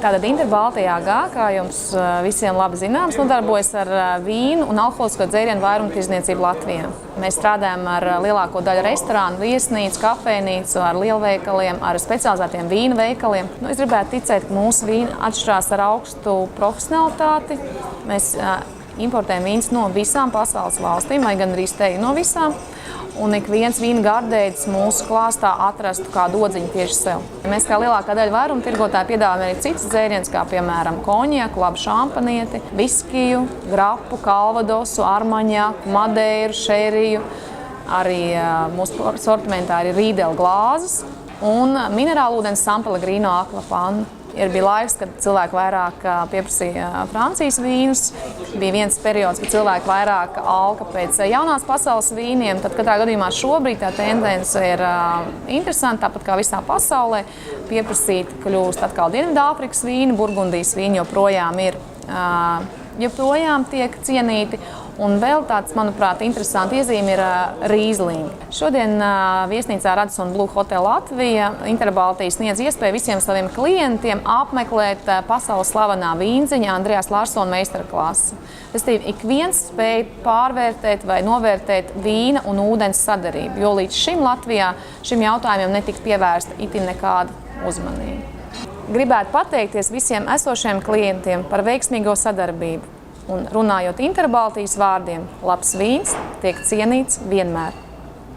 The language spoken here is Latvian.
Tātad Interbaltijā, kā jums visiem labi zināms, nodarbojas ar vīnu un alkoholisko dzērienu vairumtirdzniecību Latvijā. Mēs strādājam ar lielāko daļu restorānu, viesnīcu, kafejnīcu, ar lielveikaliem, ar specializētiem vīnu veikaliem. Es gribētu ticēt, ka mūsu vīni atšķirās ar augstu profesionalitāti. Mēs importējam vīnus no visām pasaules valstīm, vai gan arī steigi no visām. Un ik viens vīna gardēģis mūsu klāstā atrastu kādu odziņu tieši sev. Mēs kā lielākā daļa vairumtirgotāji piedāvājam arī citas dzērienus, kā piemēram konjaku, labu šampanieti, viskiju, grapu, kalvadosu, armaņaku, madeiru, šeriju. Arī mūsu sortimentā ir rīdela glāzes un minerālūdens San Pellegrino Aquapanna. Bija laiks, kad cilvēki vairāk pieprasīja Francijas vīnus. Bija viens periods, kad cilvēki vairāk alka pēc jaunās pasaules vīniem. Tad katrā gadījumā šobrīd tā tendence ir interesanta, tāpat kā visā pasaulē. Pieprasīt kļūst atkal Dienvidāfrikas vīni, Burgundijas vīni joprojām tiek cienīti. Un vēl tāds, manuprāt, interesants iezīme ir Riesling. Šodien viesnīcā Radisson Blu Hotel Latvija Interbaltija sniedz iespēju visiem saviem klientiem apmeklēt pasaules slavenā vīndziņa Andrejas Larsona meistarklasi. Ik viens spēj pārvērtēt vai novērtēt vīna un ūdens sadarību, jo līdz šim Latvijā šim jautājumam netika pievērsta itin nekāda uzmanība. Gribētu pateikties visiem esošiem klientiem par veiksmīgo sadarbību. Un runājot Interbaltijas vārdiem, labs vīns tiek cienīts vienmēr.